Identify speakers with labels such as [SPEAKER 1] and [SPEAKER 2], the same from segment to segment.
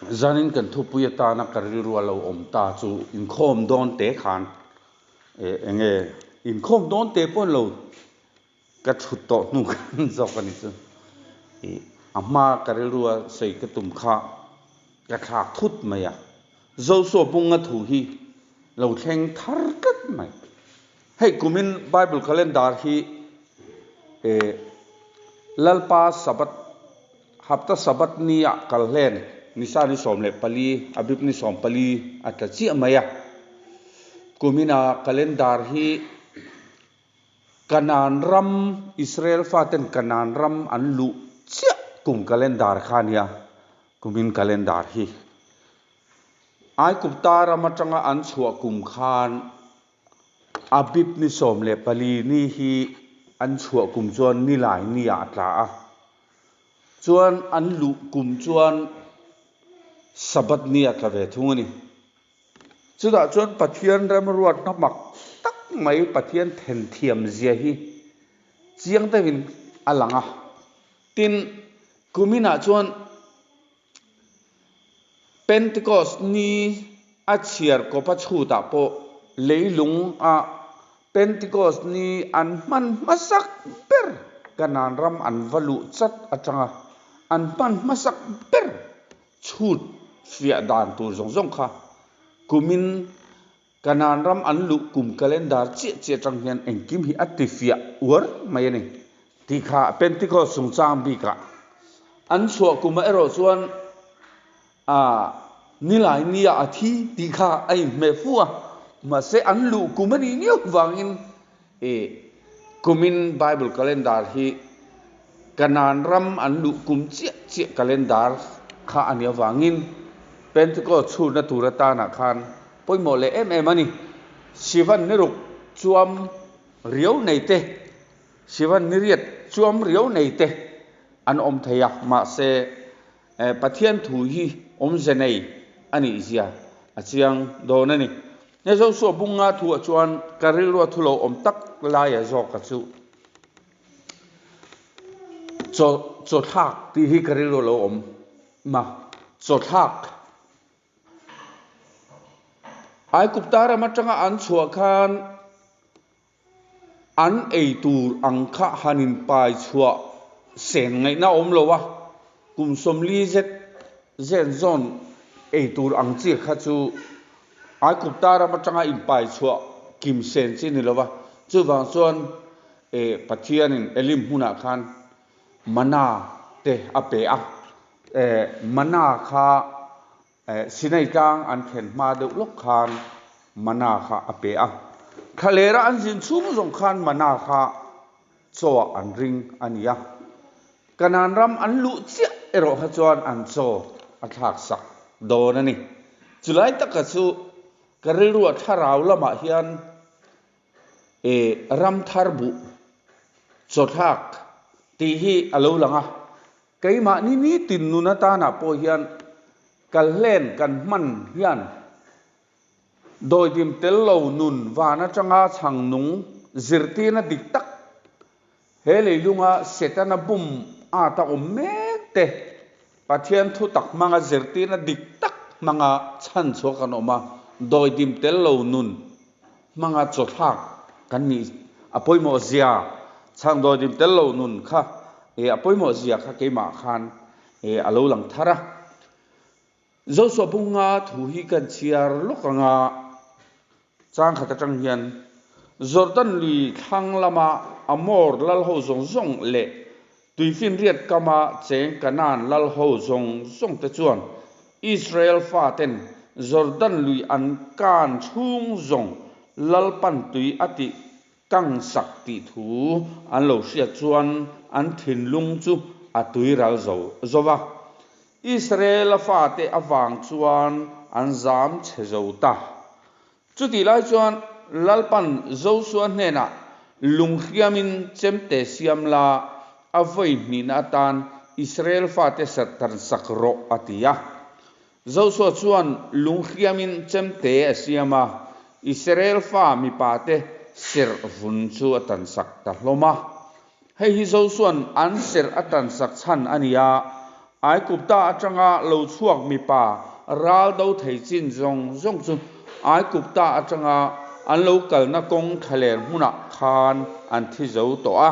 [SPEAKER 1] zanin kan thu puyata na kariru lo omta chu in khom don te khan enge in khom don te pon lo ka thut to nu kan zokani chu amma kariru sei ka tum kha ka thak thut maya zo so punga thu hi lo thleng thar kat mai hei kumin bible calendar hi lalpa sabat hafta sabat ni ya kalhen nisa ni som le pali abib ni som pali atachi amaya kumina calendar hi kanan ram Israel faten kanan ram anlu chia kum calendar khania kumin calendar hi ai kupta ramatanga an chua kum khan abib ni som le pali ni hi an chua kum chuan ni lai ni ya tla a chuan an lu kum chuan sabat ni atla ve thungani chuda chuan pathian ram ruat na mak tak mai pathian then thiam zia hi chiang tawin alanga tin kumina chuan Pentecost ni achiar ko pa chuta po leilung a Pentecost ni an man masak ber kanan ram an valu chat atanga an man masak ber chut fia dan tur zong kha kumin kanan ram an lu kum calendar che tang hian engkim hi atifia ur mai ni ti kha Pentecost sung chang bi ka an chua kuma ero chuan nilai nia athi ti kha ai me fuwa ma se an lu kumani niu wangin kumin bible calendar hi kanan ram an lu kum che calendar kha ania wangin Pentecost chu na turata na khan poimo le ani sivan niruk chuam riau nei te sivan niriat chuam riau nei te an om thaya ma se pathian thu hi om zenei ani zia achiang donani ne zo so bunga thu chuan karil ro thulo om tak la ya zo ka chu cho thak ti hi karil ro om ma cho thak ai kuptara matanga an chua khan an ei tur angkha hanin pai chua sen ngai na om lo wa kum somli zen zon ei tur ang chi kha chu ai kuptara matanga in pai chua kim sen chi ni lo wa chu wang chuan pathianin elim huna khan mana te ape a mana kha sinai kang an khen ma de lok khan mana kha ape a khalera an jin chum zong khan mana kha cho an ring ania kanan ram an lu chia ero ha chuan an cho athak sak donani chulai taka chu kariru tharau lama hian ram tharbu chothak ti hi alo langa keima ni tinnuna ta na po hian kallen kan man hian doi dim tel lo nun wana changa changnung zirtina diktak hele lunga setana bum ata ommete pathian thu tak manga zirtina diktak manga chan chokanoma doi dim tel lo nun manga chothak kan ni apoimo zia chang doi dim tel lo nun kha apoimo zia kha keima khan alo lang thara zo so bunga thu hi kan chiar lokanga chang khata tang hian Jordan li thang lama amor lal ho zong le tuifin riat kama cheng kanan lal ho zong te chuan Israel faten Jordan lui an kan chung zong lal pan tui ati kang sakti thu an lo sia chuan an thin lung chu atui ral zowa Israel fate awang chuan an zam chezota chuti lai chuan lalpan zo suan hena lungkhiamin chemte siamla avoi hnin atan Israel fate satan sakro atia zo so chuan lungkhiamin chemte asiama Israel fa mi pate sir vun chu atan sakta hloma hei hi zo suan an sir atan sak chan ania ai kup ta atanga lo chuak mi pa ral do thei chin zong chu ai kup ta atanga an lo kal na kong thalen huna khan an thi zo to a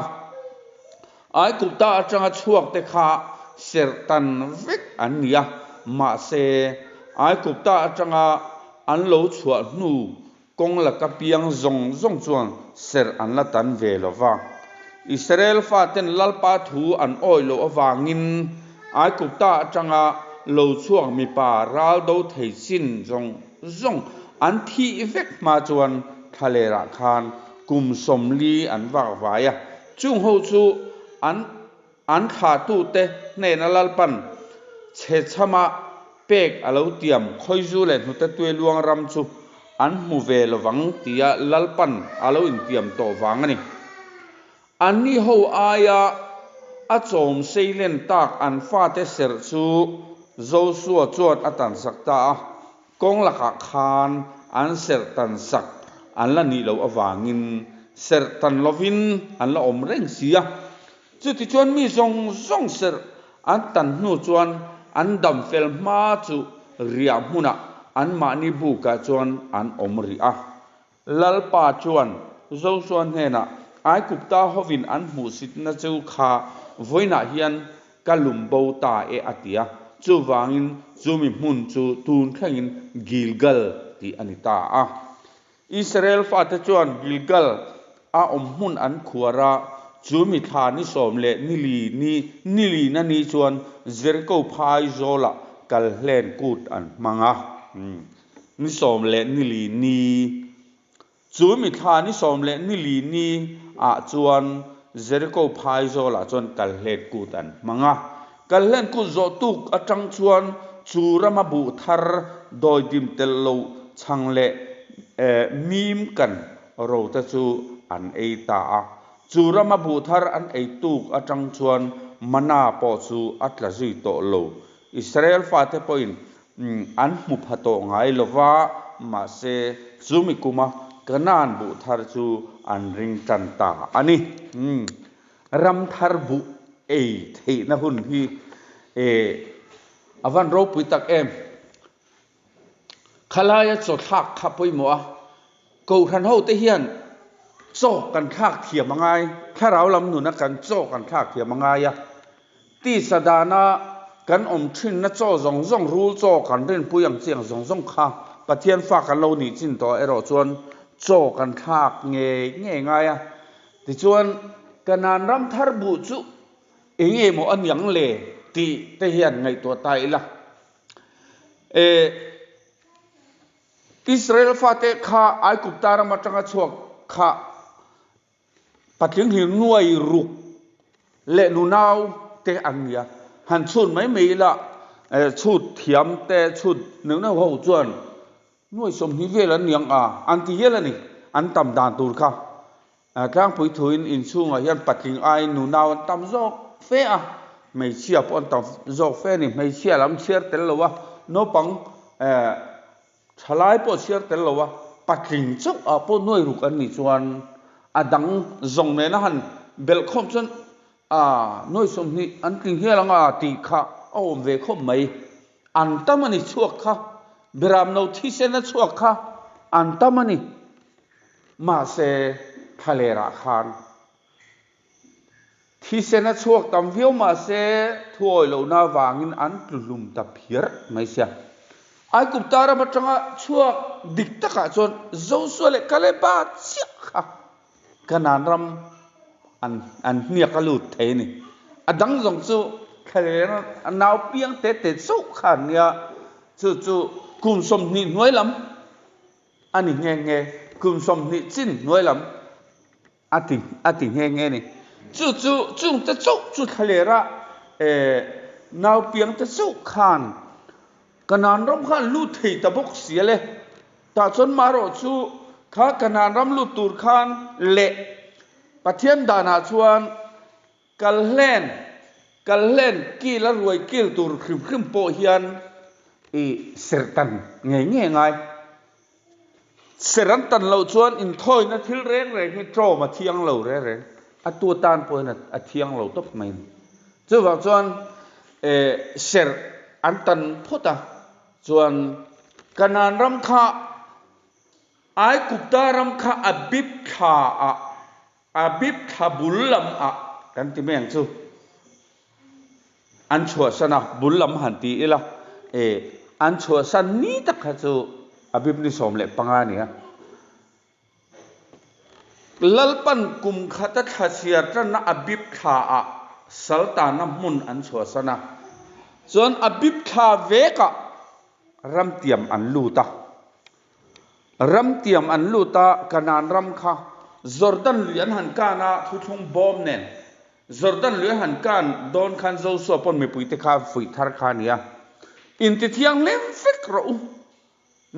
[SPEAKER 1] ai kup ta atanga chuak te kha ser tan vek an nia ma se ai kup ta atanga an lo chua nu kong la ka piang zong chuan ser an la tan ve lova Israel fa ten lalpa thu an oi lo awangin ai kup ta atanga lo chuak mi pa ral do thei chin zong an thi vek ma chuan thalera khan kum somli an wa waya chung ho chu an kha tu te ne na lalpan che chama pek alo tiam khoi zu le nu te tue luang ram chu an mu ve lowang tia lalpan alo in tiam to wang ani an ni ho aya a chom seilen tak an fa te ser chu zo suwa chuan atan sakta kong la khan an ser tan sak an la ni lo awangin ser tan lovin an la om reng sia chu ti chuan mi zong ser an tan nu chuan an dam fel ma chu ria huna an ma ni bu ka chuan an om ri a lalpa chuan zo chuan hena ai kup ta hovin an mu sit na chu kha voina hian kalum bo ta e atia chu wangin chu mi mun chu tun khangin Gilgal ti anita a Israel fa ta chuan Gilgal a mun an khuara chu mi tha ni som le nili na ni chuan Jericho phai zola kal hlen kut an manga ni som le nili ni chu mi tha ni som le nili ni a chuan Jericho phai zola chuan kal hlen kut an manga kal hlen kut zo tuk atang chuan chu rama bu thar doi dim tel lo chang le mim kan ro ta chu an ei ta a chu rama bu thar an ei tuk atang chuan mana po chu atla zui to lo Israel fa te point an mu phato ngai lova ma se zumi kuma kanan bu thar chu an ring tan ta ani ram thar bu ei thei na hun hi avan ro pui tak em khalaya cho thak khapoi mo a ko than ho te hian cho kan thak thiam mangai tharau lam nu na kan cho kan thak thiam mangai ya ti sadana kan om thin na cho zong rul cho kan ren puyang chiang zong kha pathian fa kan lo ni chin to ero chuan cho kan thak nge ngai a ti chuan kanan ram thar bu chu enge mo an yang le ti te hian ngai to tai la Israel fa te kha ai kup ta ram atanga chuak kha patling hi nuai ruk le nu nau te ania han chun mai mei la chut thiam te chut nu na ho chuan nuai som hi vel an yang a an ti hel ani an tam dan tur kha tlang pui thuin in chunga hian patling ai nu nau tam zok fe a mei chia pon tam zok fe ni mei chia lam chiar tel lo wa no pang thalai po chiar tel lo wa patling chok a po nuai ruk an ni chuan adang zong ne na han bel khom chon noi som ni an ting helanga ti kha om ve khom mai an tamani chuak kha biram no thi se na chuak kha an tamani ma se thalera khan thi se na chuak tam viau ma se thuoi lo na wangin an tlum ta phiar mai sia ai kup tara ma tanga chuak dik taka chon zo so le kale ba chia kha kanan ram an nia kalut the ni adang zong chu khale an naw piang te chu khan nia chu kum som ni noi lam ani nge kum som ni chin noi lam ati nge ni chu te chu khale ra naw piang te chu khan kanan ram khan lu thei ta bok sia le ta chon maro chu kha kanan ram lu tur khan le pathian dana chuan kalhen ki la ruai kil tur khrim po hian sertan ngai seran tan lo chuan in thoi na thil reng hi tro ma thiang lo re a tu tan po na a thiang lo top mai chu wa chuan เสรอันตันพุตะส่วนกันนานรำคาไอกุบตารำคาอบิบขาอบิบขาบุลลัมกันที่แม่งซูอันชัวสนะบุลลัมหันตีละอันชัวสันนี้ตะขจูอบิบนิสมเล็ปังอาเนี่ยลัลปันกุมขัดทัศยตระนะอบิบขาสัลตานะมุนอันชัวสนะส่วนอบิบขาเวกรำเตียมอันลูตารำเตียมอันลูตากันนานรำคาจอร์แดนเลียนหันกานาทุทุงบอมเนนจอร์แดนเลียนหันกันโดนคันโจสวปนมีปุยเตคาฟุยทาร์คานียอินติเทียงเล่มฟิกรู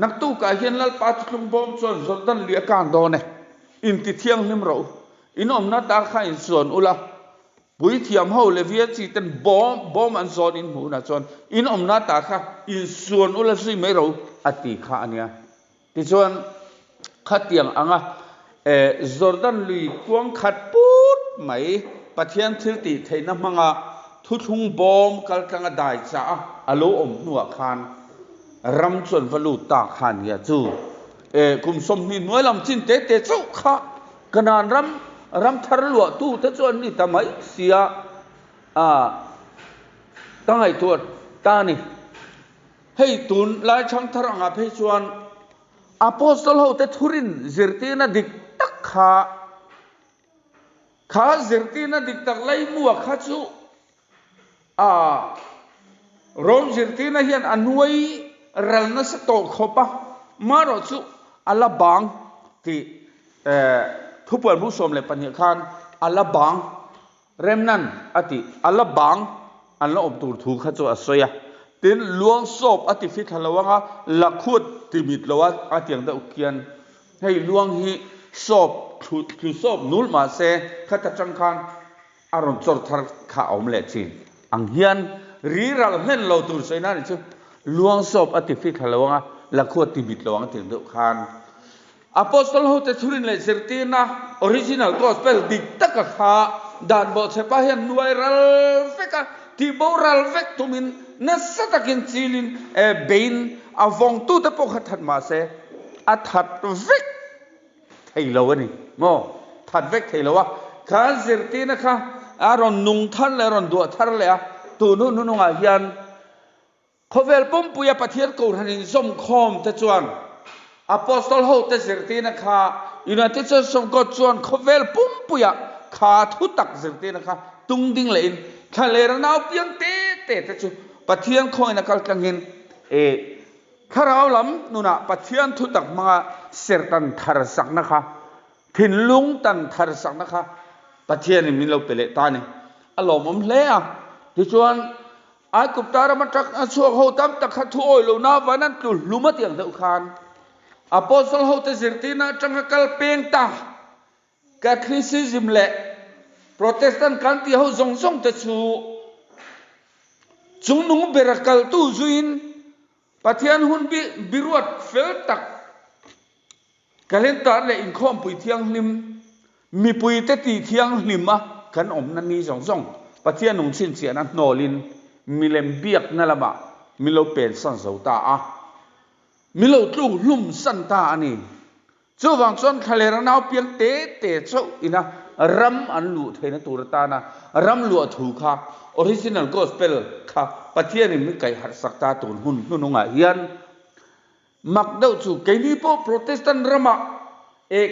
[SPEAKER 1] นักตู้กาเฮียนลัลปาทุทุงบอมส่วนจอร์แดนเลียกันโดนเนอินติเทียงเล่มรูอินอมนาตาข้าอินส่วนอุลาปุยเทียมเฮาเลวียจีตันบอมอันส่วนอินหูนะส่วนอินอมนาตาข้าอินส่วนอุลาซีไม่รู้อติข้าอันเนี้ยที่ส่วนขัดเตียงอ่ะจอร์แดนลุยกวงขัดปูดไหมปะเทียนทิลติเทนมังอ่ะทุทุงบอมกัลกังได้จ้าอโลอมนัวคานรำส่วนฟลูตาคานยาจูคุมสมนินน้อยลำจินเตเตจูข้าขนาดรำทะลวตู้แต่ส่วนนี้ทำไมเสียตั้งไอ้ตัวตานี่ให้ตุนลายช่างทรังอาเพชวนอาโปสตอลเขาแต่ทุรินจิรตีน่ะดิกตักข้าจิรตีน่ะดิกตักไล่มัวข้าจูรองจิรตีน่ะเฮียนอันวยรัลนัสโตขบะมารอจูอัลลาบังที่ทุกคนผู้ชมเลยปัญญาคานอัลลาบังเริ่มนั้นอติอัลลาบังอัลลาอบตูถูกข้าจูอัศยะตินลวงศพอติฟิทะลวงะลักขุดติมิดลวะอติยังได้อุกยันให้ลวงฮีศพคือศพนุลมาเซข้าตจังคันอารมณ์จดทาร์ข้าอมเล็ดจินอังเฮียนรีรัลเห็นเราตูเซนั่นจิลวงศพอติฟิทะลวงะลักขุดติมิดลวงติยังได้คันอพอสตอลเขาจะทุรินเลยสิร์ตีนะออริจินัลก็สเปลดิกตักข้าด่านบอดเซปะเฮียนนวยรัลเฟกะที่บอรัลเฟกตุมินนั่นสัตว์กินซีลินเบนอาวงตู้ตะปกขัดมาเสอัดหัดเวกไทยเราวะนี่โม่หัดเวกไทยเราวะข้าสิร์ตีนะคะอารอนนุ่งทันเลยอารอนดัวทันเลยอ่ะตัวนู้นอาเฮียนเขาเวลปุ่มปุยปะเทียนกูหันินสมคอมแต่จวนอพอสตอลเขาแต่สิร์ตีนะคะยูไนเต็ดสมก็จวนเขาเวลปุ่มปุยขาทุตักสิร์ตีนะคะตุงดิ้งเลยข้าเลรนาวเพียงเตะแต่จวนปะเทียนคอยนักกังเงินข้าเราล้ำนู่นน่ะปะเทียนทุตักมาเสรตันทารสักนะคะถิ่นลุงตันทารสักนะคะปะเทียนนี่มีเราเปรตตานี่อารมณ์มันเละที่ชวนไอ้กุบตาเรามาจักช่วงเขาตั้มตะขัดถ้วยเราหน้าวันนั้นตุลลุมาเตียงเดือดขานอพอสเขาแต่สิรตีน่ะจังกัลเปงตากับคริสต์ซิมเละโปรเตสแตนต์กันที่เขาส่งแต่ชูจุงนุ่งเบรักกัลตู้จุอินปะเทียนหุ่นบิรวดเฟลตักกะเล่นตาเลยอินข้อมปุยเทียงลิมมีปุยเตตีเทียงลิมกันอมนันนี่ส่งปะเทียนนุ่งชินเสียนั้นโนลินมีเลมเบียกนั่นละบะมีโลเป็นสันเสาตามีโลตู้ลุ่มสันตาอันนี้เจ้าวังส่วนทะเลระนาวเพียงเตะเจ้าอินะรำอันลุเทนตูรตานะรำลุถูกค่ะออริจินัลก็สเปลค่ะปะเทียนนี่ไม่ไก่หัดสักตาตูนหุ่นนุ่งเฮียนมักเดาจูไก่นี่พวกโปรเตสแตนต์รำ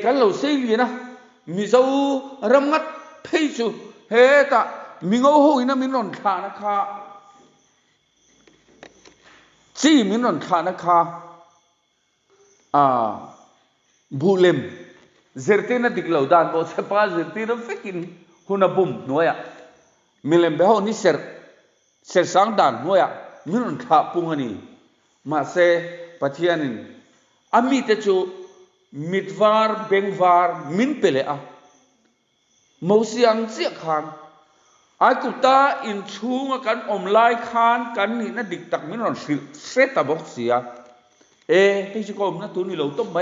[SPEAKER 1] กันเราเสียนะมีเจ้ารำงัดเพยจูเฮตามีเงาหูอินะมีนนทานะคะจีมีนนทานะคะบูเลมเซอร์ติน่ะดิกเหล่าด้านบอสปาเซอร์ติน่ะฟิกินหุ่นบุ่มนัวมิเลมเบฮนี่เซอร์สังดานนัวมินนทาปุงนี่มาเซปะเทียนินอามีเตจูมิดวาร์เบงวาร์มินเปเลมูสิอังเสียขานไอ้กุตาอินชูงกันอมไลขานกันนี่น่ะดิกตักมินนเซตาบอกเสียให้ชิคกี้พายนะตัวนี้เราต้องไป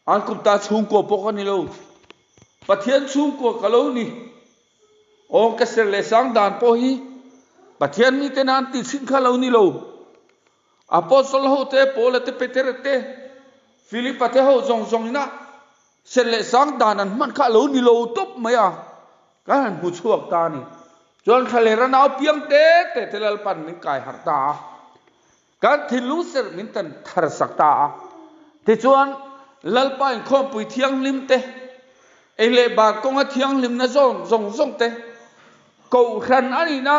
[SPEAKER 1] อันกุบตาชุ่มกัวปกนี่เราปะเทียนชุ่มกัวกะเรานี่โอ้กษัตริย์เลสังดานพอฮี ปะเทียนนี่เตนันติสินคาเรานี่โลอโปสโตลโฮเตโปเลเตเปเตเรเตฟิลิปเตโฮซงนะเสเลสังดานันมันคาเรานี่โลตุบมั้ยอ่ะกันผู้ชวกตานี่จนทะเลระนาวเปียงเตเตลปันมิกายหัตตาการที่รู้สึกมินตันทารสักตาที่จวนลัลปายข้อปุยเทียงลิมเตเอเลบากงเทียงลิมนะซงเตกูครันอันนี้นะ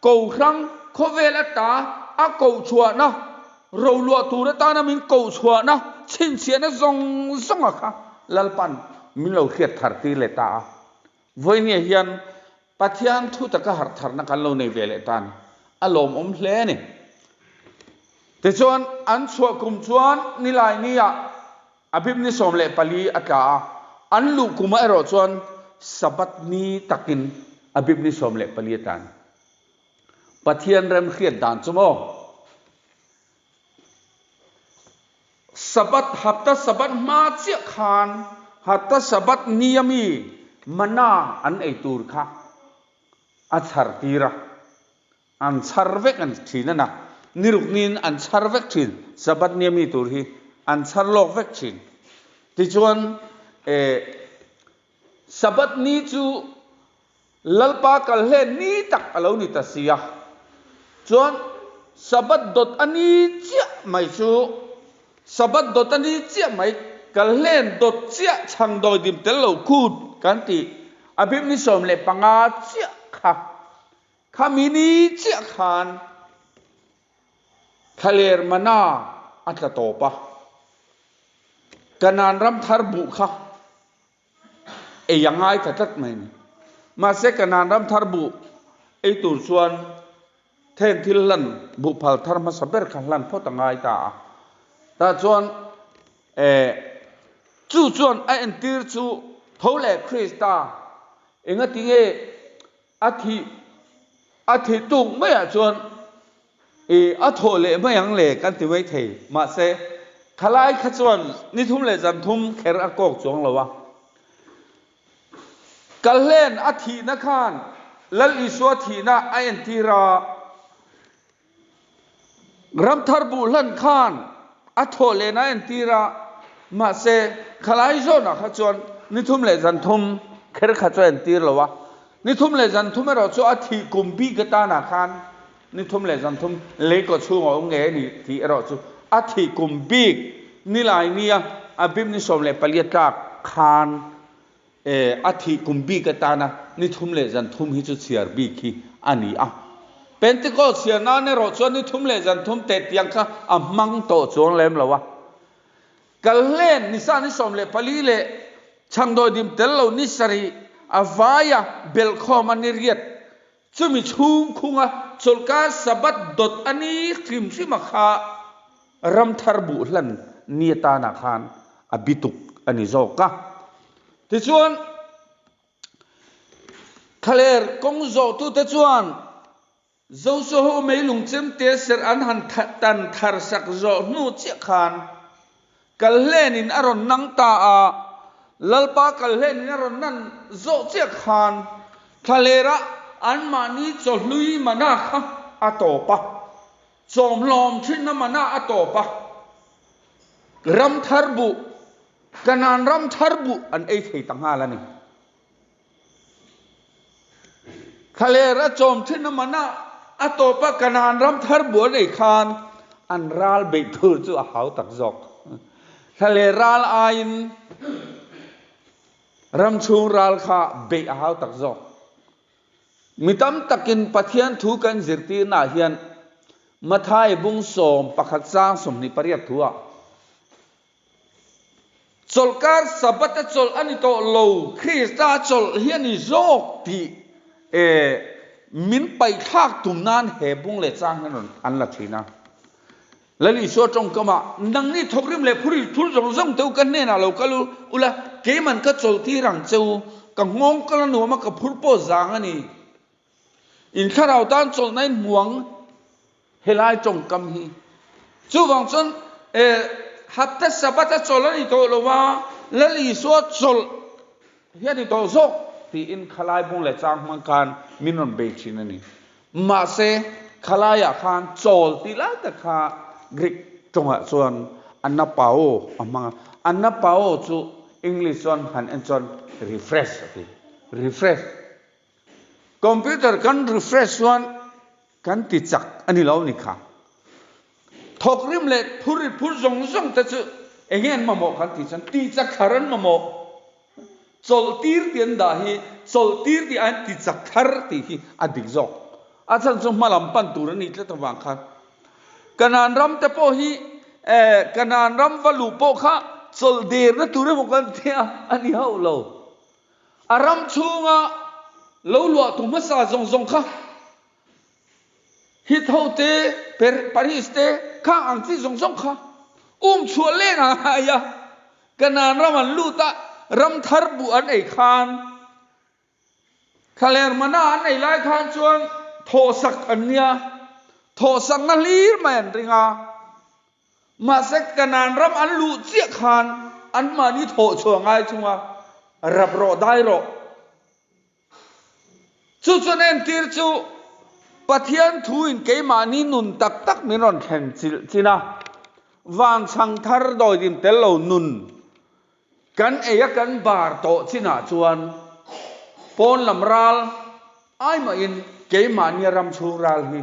[SPEAKER 1] กูครั้งโคเวลตาอากูชัวนะเราลัวตูระตานะมินกูชัวนะชินเสียนะซงอะค่ะลัลปันมินเราเขียดทาร์ตีเลตาวันนี้เฮียนปัทยานทุตกะหัดทาร์นักเราในเวลตันอารมณ์เพลนี่แต่ส่วนอันชัวกุมชวนนิลายนี่อะอภิมนิสมเลปลีอัตราอันลูกกุมารอชวนสับัดนี้ตักินอภิมนิสมเลปลีตันปัทยานเริ่มเครียดด่านสมองสับัดหัตถสับัดมาเจียขานหัตถสับัดนิยมีมันน่าอันไอตูร์ค่ะอัชาร์ตีระอันชาร์เวกันทีนั่นนะนิรุกนินอันชาร์เวกชินสับัดนิยมีตูร์ฮีอันชาร์โลกเวกชินที่ชวนสับัดนี้จูลัลปากลเฮนี้ตักอลาวนิตาเสียชวนสับัดดดอันนี้เจ้าไม่จูสับัดดดอันนี้เจ้าไม่กลเฮดดเจ้าช่างโดยดิมเตลลูคูดกันที่อภิมนิสมเลปังอาเจ้าค่ะขามินีเจ้าขานทะเลมานาอัตโตปะกันนานรำทารบุค่ะยังไงจะตัดไหมมาเสกันนานรำทารบุตุนส่วนเทนทิลลันบุพัลธรรมสับเบร์ขันลันพอตั้งไงตาแต่ส่วนจู่ส่วนไอเอ็นตีร์จู่ทอเลคริสตาเองติเงอาทิตุงไม่อะส่วนอาโทเลไม่ยังเลกันที่ไว้เทมาเสขลายขจวนนิทุมเลจันทุมเครอากอกจวงละวะกัลเล่นอาทินักขันและอิสวาทีน่าไอเอ็นตีรารัมทารบุลันขันอาโทเลน่าเอ็นตีรามาเสขลายโจนักขจวนนิทุมเลจันทุมเครขจวนเอ็นตีละวะนิทุมเลจันทุมเราจะอาทิกุมบีกตานักขันนิทุมเลจันทุมเล็กก็ชูงองเงี้ยนี่ที่เราจะอาทิกุมบีกนี่ลายนี่อภิมนิสมเลปลีตากขานอาทิกุมบีกตานะนิทุมเลจันทุมฮิจุเสียร์บีกีอันนี้เป็นที่ก็เสียนาเนี่ยเราจะนิทุมเลจันทุมเตะยังค่ะมังโตจวงเล่มละวะกัลเล่นนิสานิสมเลปลีเลช่างโดยดิมเตลเรานิสรีอาวายาเบลคอมันนิเรียดจะมีชุงคุงสุลกาสบัดดดอันนี้ทิมซิมาขารำทารบุลันเนียตานาคานบิตุกอันนี้โจกะที่ชวนทะเลกงโจตุที่ชวนโจโซโฮไม่ลุงเจมเตสร์อันหันตันทาร์สักโจนูเจียขานกัลเลนินอารอนนังตาลัลปากัลเลนินอารอนนันโจเจียขานทะเลระอันมานี้จะลุยมานาค่ะอัตโตปะจอมลอมชินมานาอัตโตปะรัมทารบุกันนานรัมทารบุอันเอเทตั้งหาแล้วนี่ทะเลระจอมชินมานาอัตโตปะกันนานรัมทารบุอันเอคานอันรัลเบิทูจูอาหาวตักจอกทะเลรัลอายินรัมชูรัลข้าเบิอาหาวตักจอกมิตรตักินปัทยันทุกันจิรตีนาเฮียนมาทายบุงสมปักษาสมนิปริยทัวจลการสับตะจลอันนี้โตโลคริสตาจลเฮียนิโจกที่มินไปทากตุมนานเหบุงเลจางนั่นอันละทีนะแล้วลิโซจงก็มานังนี่ทกริมเลพุริทุลจงจงเต้ากันเนี่ยนะเราก็รู้อุละเกมันก็จลที่รังเจ้ากังงงกันหนูมากับพุทธโปจางอันนี้อินข้าเราด้านจงในหมวงเฮลายจงกำฮีจู่วังจนหัตถ์สับตะจลนี่โตโลว่าและลิสวดจลเฮียนี่โตโซกที่อินขลายบุงเลจางมังการมินนเบชินนี่ มาเซขลายคานโจลติลาตะคากรีกจงอ่ะส่วนอันนาปาโอมังอันนาปาโอจูอังกฤษส่วนหันอันส่วน refresh ติ refresh คอมพิวเตอร์กัน refresh ส่วนกันติดจักอันนี้เรานี่ค่ะทอกริมเล็ดพูดส่งแต่จะเองเห็นมาโมกันติดจันติดจักคารันมาโมโซลตีร์ที่อันดาฮีโซลตีร์ที่อันติดจักคาร์ที่ฮีอดีตจอกอาจารย์สมมาลำปันตุรนิตและตะวันคันกันนานรำแต่พอฮีกันนานรำวัลูโปค่ะโซลเดร์นั่นตุรมุกันเทียอันนี้เฮาเราอารำชูงะเราหลวงตุมัสซาส่งค่ะฮิตเฮาเตเปปารีสเตข้างอังกฤษส่งค่ะชัวเล่นอะไรอะกันนานรำมันลูตะรำทาร์บุอันไอคานคาเลร์มานาอันไอไลคานชวนโทสักอันเนี้ยโทสักนั่นลีแมนริงามาสักกันนานรำอันลูเจียคานอันมานี่โทชัวง่ายชัวรับรอได้หรอจุดนั้นที่จูปะเทียนทูอินเกมานี่นุนตักมินอนแข่งจีน่าวางช่างทาร์ดอยดิมเตลโลนุนกันเอยกันบาร์โตจีน่าชวนปนลำรัลไอมาอินเกมานี่รำชูรัลฮี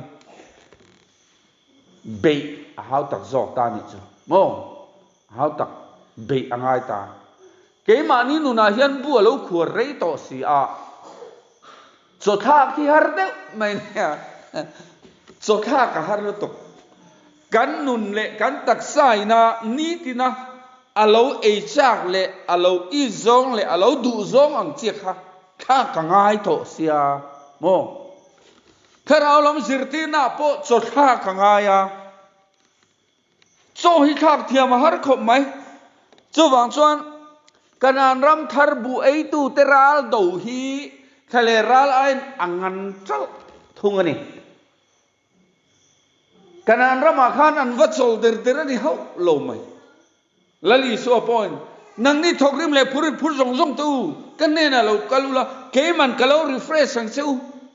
[SPEAKER 1] เบย์หาวตักจอกตานี่จูโม่หาวตักเบย์อ่างไอตาเกมานี่นุนาเฮียนบัวลูกขวดเรย์โตสีอาสุดท้ายที่ฮาร์เดลไม่เนี่ยสุดท้ายก็ฮาร์เดลตกกันนุนเละกันตักไซนะนี่ที่นะอาลูเอจากเละอาลูอีซงเละอาลูดูซงอังเจียค่ะข้ากังไงโตเสียโมถ้าเราลำสิรตีน่าโปสุดท้ายกังไงอะโจฮิคักเทียมฮาร์คบไหมจู่บางส่วนกันอันรำทาร์บุไอตูเตรัลดูฮีทะเลรัลไออังงันเจ้าทุ่งอันนี้กันอันรำมาขันอันวัดโซลเดอร์เดอร์นี่เขาโลไหมแล้วลีสัวปอยนังนี่ทอกริมเลยพูดส่งตู้กันเนี่ยนะเรากัลูละเกมันกัลูรีเฟรชสังเซว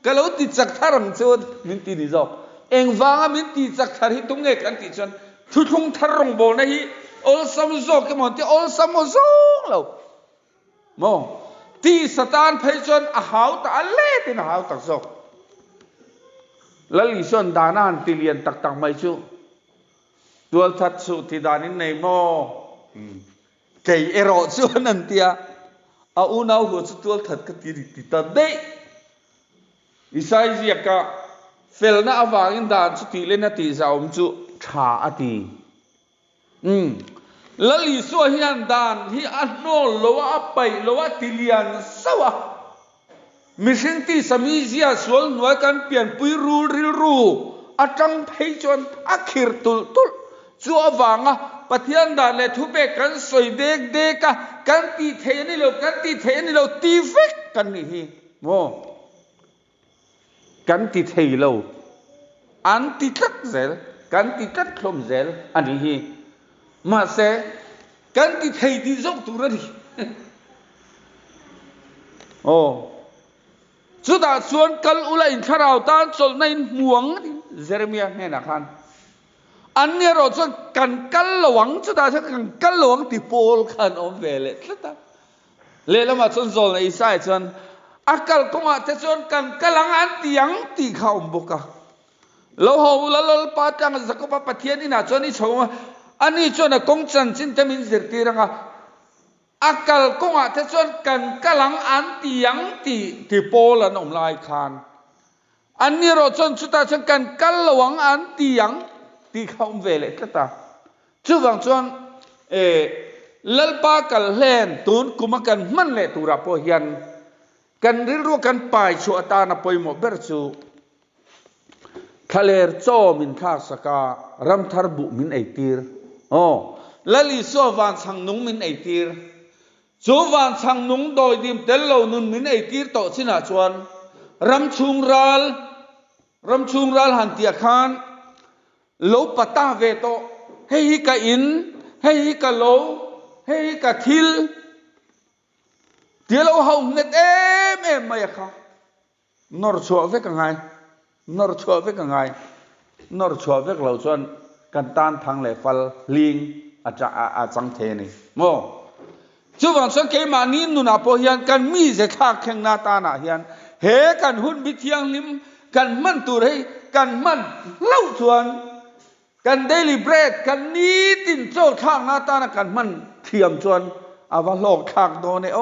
[SPEAKER 1] กัลูติดจักทารังเซวมินตีนี่จ้าเองวางมินตีจักทาริตุงเงกันติดจนทุกทารังโบนะฮีอลซัมโซกมันที่อลซัมโซเราโมที่สถานเพจนอาหาวตาเล่ตินอาหาวตักซอกแล้วลิชนดานานติเลียนตักไม่ชูตัวทัดสุที่ดานินในโมเกยเอรอชวนนันเตียอาอุณาหัวสุดตัวทัดกติริติตาเดอิสายเสียกะเฟลน่าอวางินดานสุติเลนติสาวมจุชาอติแล้วลิสัวฮิอันดานฮิอันโนโลวะไปโลวะติเลียนสวะมิสินติสมิเซียสวลหน่วยกันเปลี่ยนปุยรูอาจังเพจนอาคิรตุลจัววางะปะเทียนดานเลทุเปกันสวยเด็กกันตีเทนี่เราตีเฟกกันนี่ฮีโมกันตีเทเราอันตีตัดเซลกันตีตัดคลมเซลอันนี้ฮีมาเสกันที่ไทยที่จงตุระดิโอ้สุดาส่วนกัลอุลัยข้าเราตานสนในหวงเจเรมียเนี่ยนะครับอันนี้เราจะกันหลวงสุดาจะกันหลวงที่โพลกันอมเวเลสุดาเล่ละมาส่วนในอิสราเอลส่วนอาการก็มาจะส่วนกันหลังอันที่ยังที่เขาอมบุกะแล้วเขาแล้วป้าจังจะก็ป้าปะเทียนนี่นะส่วนนี้ชมอันนี้ชวนกงจันจินเตมินเสตีรังอาการกงอาจจะชวนกันกำลังอันที่ยังที่โพลันอมลายคานอันนี้เราชวนสุดท้ายชวนกันกัลวังอันที่ยังที่เขาเวเลตตาจู่บางชวนลัลปากัลเลนตุนกุมกันมันเลตุระโพยันกันริรู้กันไปชัวตานาปอยโมเบอร์จูทะเลโจมินข้าสการัมทาร์บุมินไอตีร์แล้วลิสัววันสังนุงมินไอตีร์จูวันสังนุงโดยดิมเตลโลนุนมินไอตีร์โตสินาชวนรำชุงรัลหันเตียคานโลปตาเวโตเฮฮิกะอินเฮฮิกะโลเฮฮิกะทิลเดี๋ยวเราเอาเน็ตเอ็มไม่ค่ะนอร์ชัวเวกังไง นรชัวเวกง่ายนรชัวเวกเราส่วนกันต้านทางแหล่ฟัลลิงอาจังเทนี่โมจุบังส่วนเกมานี้นุนาโพเฮียนกันมีเสกาแข่งนาตานาเฮียนเฮกันหุ่นบิเทียงลิมกันมันตุเรกันมันเล่าส่วนกันเดลิเบรดกันนี้ตินโจข้างนาตานะกันมันเทียมส่วนอาวาโลกข้างโดนโอ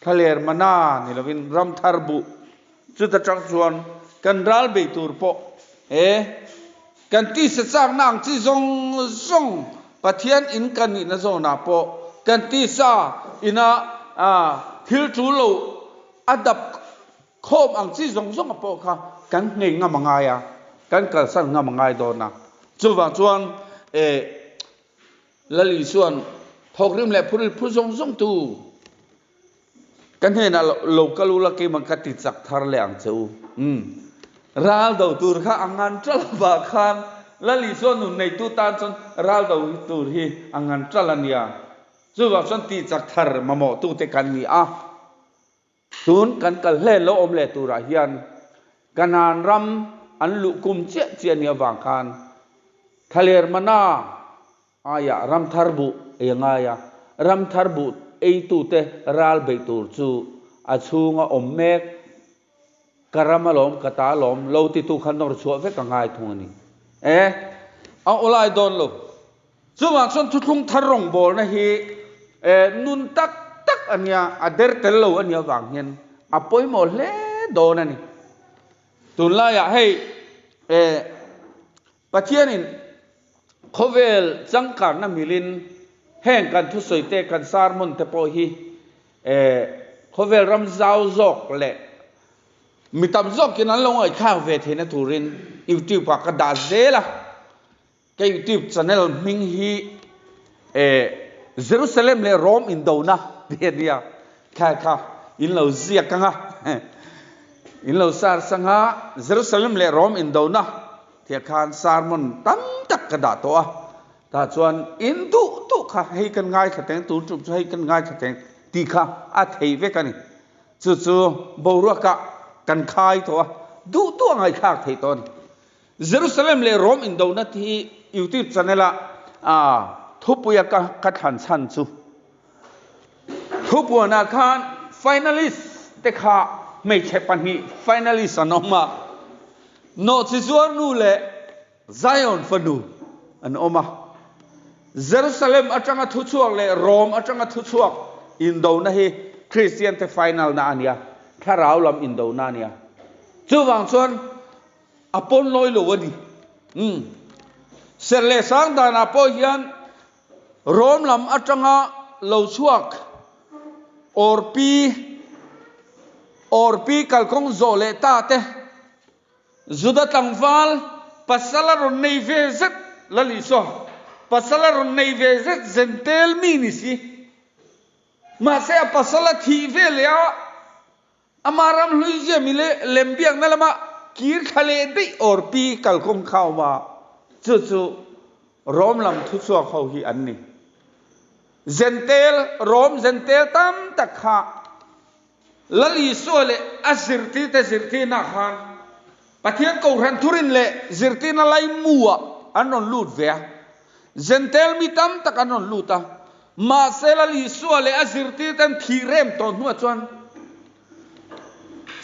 [SPEAKER 1] ทะเลมานานี่ละวินรัมทาร์บุจุดจักส่วนกันรัลเบตูร์โปกันที่สร้างนางที่ทรงปะเทียนอินกันนี่นะโซนาโปกันที่ซาอินะทิลทูโลอัดับโคมอังที่ทรงโปค่ะกันเงยงามงายกันกระสันงามงายโดนนะจุบังส่วนละลิส่วนทอกริมและผู้ทรงตูกันเห็นโลกลูลกีมันกติดสักทาร์แหลงเจ้ารัลดาวตูร์ข้าอังงันจัลบาคานละลิส่วนในตุตานส่วนรัลดาวตูร์ฮีอังงันจัลนียจุบังส่วนติดสักทาร์มาโมตุเตกันมีส่วนกันกัลเล่โลอมเลตูราฮิยันกันนานรำอันลุกุมเจียเนียวางคานทะเลมานารัมทาร์บุยังไงรัมทาร์บุตุเตรัลเบตูร์จูอาชูงอมเมกกระมาลมกตาลมเราติตุขันนรชัวเวกังไงทงนี้เอาอลายโดนลูกส่วนส่วนทุกทารงบอลนะฮีนุนตักอันเนี้ยอเดร์เตลโลอันเนี้ยวางเห็นปอยหมดเล่โดนนี่ตุลาอยากให้ประเทศนี้เขาเวลจังการน้ำมิลินแห่งกันทุสอยเตกันซาร์มอนเตโปฮีเขาเวลรำซาวจอกเละมีตำจอกกินนั้นลงไอ้ข้าวเวทเนตูรินยูทูบปากกระดาษเซล่ะแกยูทูบชาแนลมิงฮีเยรูซาเล็มเลยโรมอินโดนะเดียแค่ค่ะอินเราเสียกันฮะอินเราซาร์สังหาเยรูซาเล็มเลยโรมอินโดนะเทียคานซาร์มอนตั้มตักกระดาษตัวแต่ส่วนอินตุค่ะให้กันง่ายขัดแย้งตูจุบให้กันง่ายขัดแย้งตีค่ะอาเทเวกันนี่จู่ๆบรัวกะกันคายตัวดูตัวง่ายข้าเทตอนเยรูซาเล็มเลยโรมอินโดนะที่อยู่ที่จันเนละทุบปุยกะกัดหันชันซูทุบปุยนาคารฟินาลิสเตค่ะไม่ใช่ปัญหาฟินาลิสนอมาโนซิซวนูเลไซออนฟนูอันอมาเยรูซาเล็มอาจารย์ทุชวกเลโรมอาจารย์ทุชวกอินโดนะฮีคริสเตียนเตฟินัลนาเนียถ้าเราลำอินโดนาเนียจู่บางส่วนอปอนลอยโลวันนี้เสร็จเลยสังดานาโปยันโรมลำอาจารย์โลชวกออร์ปีกัลคงโซเลตาเตจุดตังฟัลปัสสลารุนในเวซลลิโซปัสสลารุนในเวซเซนเทลมินิซีมาเสียปัสสลาทีเวเลียอามารามลุยเจมิเลเลมเบียงนั่นละมากีร์ทะเลได้ออร์ปีกัลคงเข้ามาจู่ๆโรมลำทุกส่วนเขาฮีอันนี้เซนเทลโรมเซนเทลตั้มตะขาลลิโซเลอัสซิรตีเตซิรตีนักฮันประเทศกูรันทุรินเลซิรตีนัลไลมัวอันนนลูดเวียเซนเทลมีตั้มตะกันนนลูตามาเซลลิโซเลอัสซิรตีเต็มทีเรมตอนหัวจวน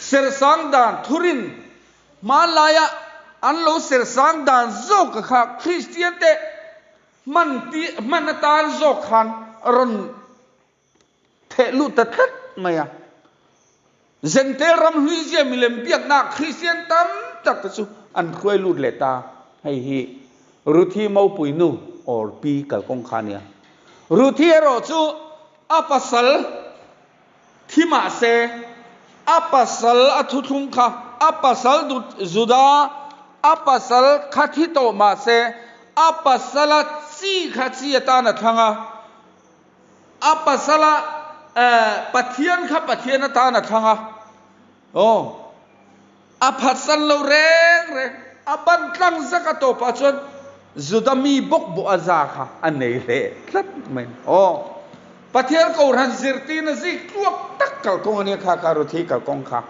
[SPEAKER 1] เสรสังดานทุรินมาลายะอันโลเสรสังดานโจกค่ะคริสเตียนเตมันตาโจกขันรอนเทลุตะทัดไหมอะเซนเทรัมลุยเจมิเลมเปียกนักคริสเตียนตั้มตักสุอันคุยลุดเลตาให้ฮีรูที่มาปุยนูออร์ปีกัลกงขานียรูที่รอจูอัปสัลที่มาเซอัปสัลอัตุทุงค่ะอัปสัลจุดาอัปสัลขัดที่โตมาเซอัปสัลซีขัดซีตานะทังอัปสัลปะเทียนค่ะปะเทียนตานะทังโอ้อัปสัลเราเร่งอับันตั้งสักตัวปัจจุบันจุดามีบกบุอาซาค่ะอันนี้เลยทัดไหมโอ้ปะเทียนกูรันซิรตีนซิกลวกตักกัลกงอันนี้ค่ะการุทีกัลกงค่ะ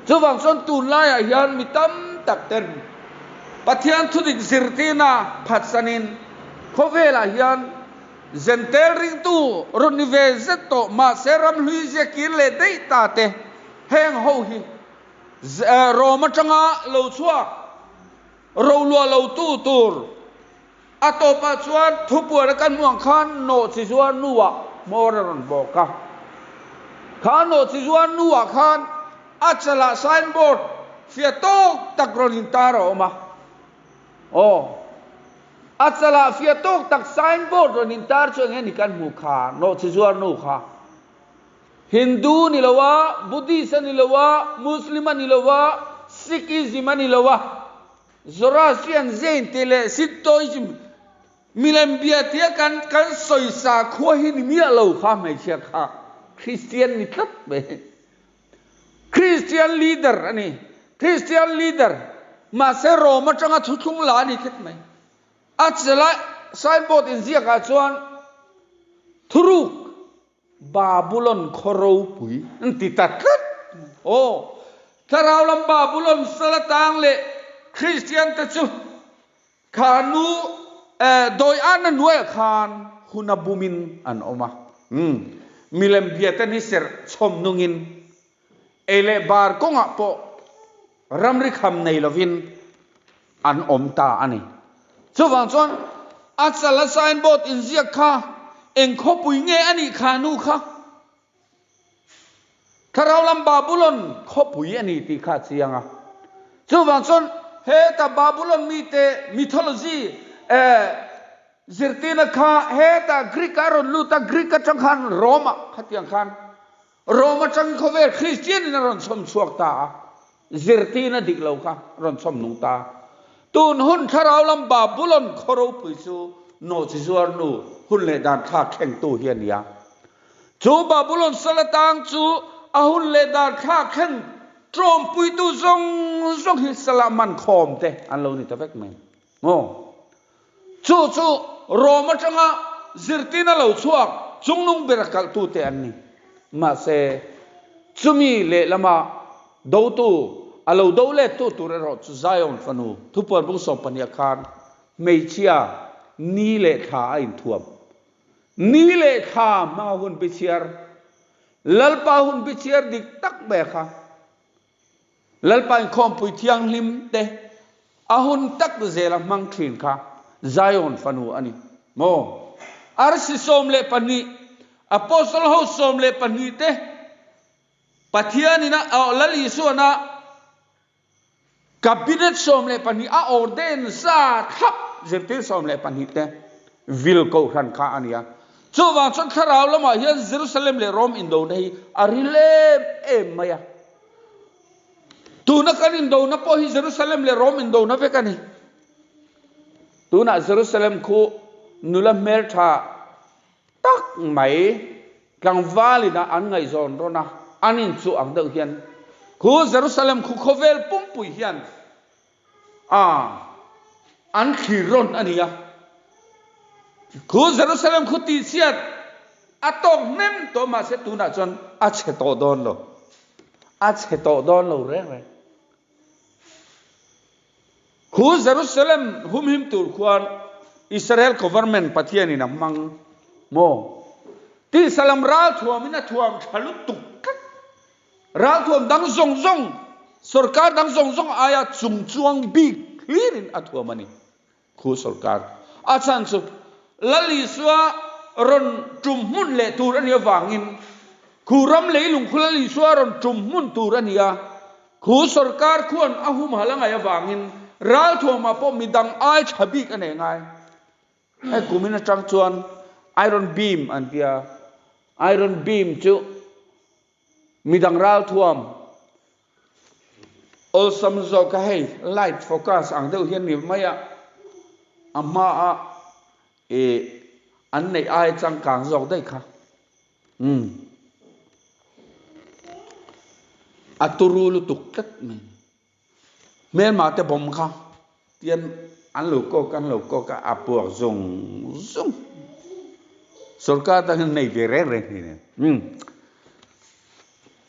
[SPEAKER 1] chu wang son tun lai a hian mi tam tak ten pathian thudik zirtina phatsanin khovela hian zentel ring tu ronive zeto ma seram hlui je kin le dei ta te heng ho hi roma changa lo chuak ro lua lo tu tur atopa chuan thupua kan muang khan no chi chuan nuwa moran boka khan no chi chuan nuwa khan achala signboard fiato takronin taro ma achala fiato tak signboard ronin tar chuan ni kan mu kha no chi chuan nu kha Hindu ni lawa Buddhist ni lawa Muslim ni lawa Sikhism ni lawa Zoroastrian Jain tele Shintoism milam biatia kan soisa kho hin mi lo kha mai chia kha Christian ni tat be Christian leader ani Christian leader ma se Roma changa thuthung la ni khet mai achala signboard in zia ka chuan thuruk Babylon khoro pui anti takat tharau lam Babylon salatang le Christian ta chu khanu doi an nuai khan hunabumin an oma milem biatan ser chom nungin ele bar konga po ramri kham nei lovin an omta ani chuwang chuan achala signboard in zia kha eng khopui nge ani khanu kha tharau lam Babylon khopui ani ti kha chianga chuwang chuan he ta Babylon mi te mythology zirtina kha he ta Greek aron lu ta Greek chang khan Roma khatiang khan Roma chang khover Christian na ron som chuak ta zirtina diklo kha ron som nung ta tun hun tharau lam Babylon khoro pui chu no chi zuar nu hun le dan kha kheng tu hian ya chu Babylon salatang chu ahun le dan kha kheng trom pui tu zong hi salaman khom te an lo ni ta vek men chu Roma changa zirtina lo chuak chungnung berakal tu te an ni ma se chumi le lama do tu alo do le tu re ro chu Zion fanu thupar bu som pania khan meichia ni le kha in thuam ni le kha ma hun bichiar lalpa hun bichiar dik tak be kha lalpa khom pui thiang lim te ahun tak zela mang thin kha Zion fanu ani arsi som le pani apostle ho som le pani te pathiani na lali suana cabinet som le pani a orden sa thap zirtil som le pani te vil ko khan kha ania chuwa chon tharau lama hian Jerusalem le Rome indo nei arile maya tuna kan indo na po hi Jerusalem le Rome indo na vekani tuna Jerusalem khu nula mer tha tak mai kang vali na an ngai zon rona anin chu ang deuh hian khu Jerusalem khu khovel pum pui hian an khiron ania khu Jerusalem khu ti siat atong nem to ma se tuna chon a che to don lo re khu Jerusalem him tur khuan Israel government pathiani na mang ti salam ral thuamina thuam thalut tuk ral thuam dang zong sarkar dang zong aya chungchuang big clearin athuamani khu sarkar achan chu lali suwa ron tummun le turania wangin khuram leilung khulali suwa ron tummun turania khu sarkar khuan ahum halanga ya wangin ral thuama po midang ai thabik ane ngai kumina chang chuan iron beam an pia iron beam chu midang ral thuam ol sam zo ka hey light focus ang deuh hian ni maya amma an nei ai chang kang zo dai kha aturulu tuk tat men ma te bom kha tian an lo ko ka apuak zong sarkar ta nei ve re ni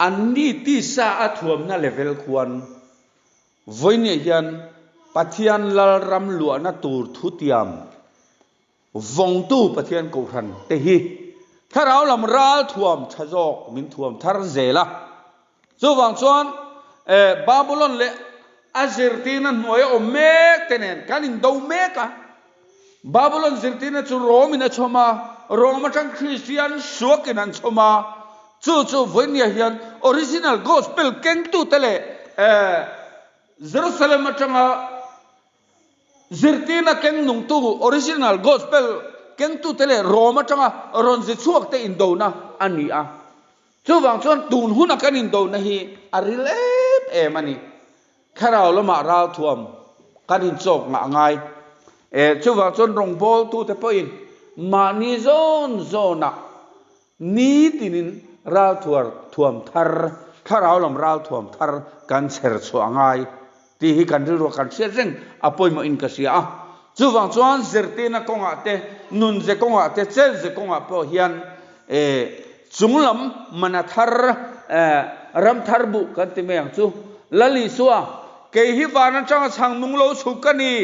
[SPEAKER 1] อันนี้ที่สะอาดท่วมน่ะเลเวลควรวันนี้ยันปะเทียนลลรำหลวน่ะตูรทุติยมวงตู้ปะเทียนกูทันเตหีถ้าเราลำราลท่วมชะจอกมินท่วมทาร์เซละส่วนส่วนบาบิโลนเลอาเซร์ตินันหน่วยอเมกเตเนนกันอินดูเมกะบาบิโลนเซร์ตินันจูโรมินันชมาโรมาจังคริสเตียนสวกินันชมาจู่วันนี้ยันออริจินัลกอสเปลเก่งตู้เตเลเยรูซาเล็มจังเซร์ตินันเก่งนุ่งตู้ออริจินัลกอสเปลเก่งตู้เตเลโรมาจังรอนซิชวกเตอินโดนะอันนี้อ่ะจู่บางส่วนตูนหุ่นกันอินโดนะฮีอาริเลปมันนี่แค่เราละมาเราท่วมกันอินโจกงะไงจู่บางส่วนรงบอลตู้เตปอินมานี่โซนนี้ตินินเราท่วมทาร์ถ้าเราลำเราท่วมทาร์กันเสร์ชวงไงที่ให้กันรู้กันเสียเร่งอภัยมาอินกัสยาจู่บางส่วนเสร์ตินักกงอาเตนุนเจกงอาเตเจเจกงอาพอเฮียนจุงลำมันทาร์รำทาร์บุกันที่เมียงจู่ลลิสัวเกหิวานันจังช่างนุงโลสุกันนี่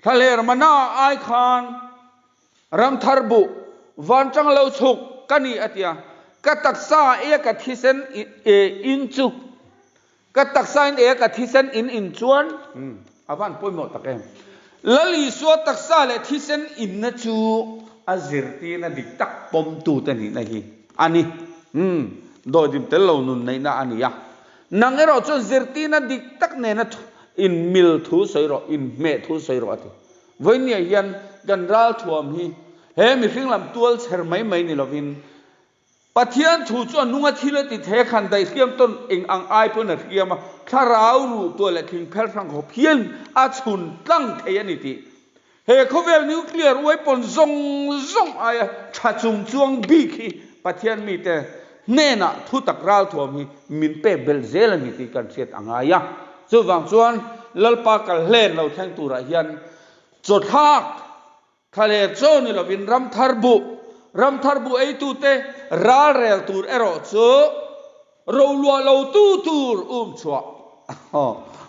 [SPEAKER 1] ทะเลรมันน่าไอคานรำทาร์บุวันจังโลสุกันนี่อาทิยากัตักษากัทิเซนอินจูกัตักษากัทิเซนอินจวนอาวันพูดหมดตะเกมลลิสัวตักษาเลทิเซนอินนัจูอาเซร์ตีนัดิตักปมตูตันนี่นะฮีอันนี้โดยดิมเตลเรานุนในน่ะอันนี้นังเอเราจนเซร์ตีนัดิตักเนี่ยนะอินมิลทูใส่รออินเมทูใส่รอที่วันนี้ยันกันรัลท่วมฮีเฮ้มีสิ่งลำตัวเสร์ไม่นี่เราวินปะเทียนถูจวนนุ่งที่เลติเทขันได้เทียมต้นเองอังไอเพื่อนเทียมถ้าเรารู้ตัวและทิ้งเพลฟังเขาเพียนอาชุนตั้งเทียนิติเฮ้เขาเวลนิวเคลียร์ไว้ปนซงไอ้ชาจุงจวงบีกีปะเทียนมีแต่เน่น่ะทุตักรัลท่วมฮีมินเปเบลเซลนิติกันเสียอังไงส่วนส่วนลลปากเล่นเราแทงตัวระยันจดฮักทะเลโซนี่เราวินรำทาร์บุไอตูเตราเรลตูร์เอโรโซเราลัวเราตูร์ชัว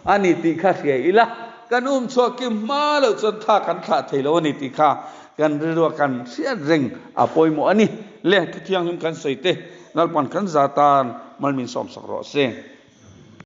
[SPEAKER 1] อันนี้ติข้าเสียอีละกันชัวกิมมาแล้วจนท่ากันขาดเทลวันนี้ติข้ากันเรือกันเสียเร่งอภัยหมอันนี้เล่ทุกอย่างหิมกันใส่เตนัลปันกันซาตานมันมีสองสักรอเซ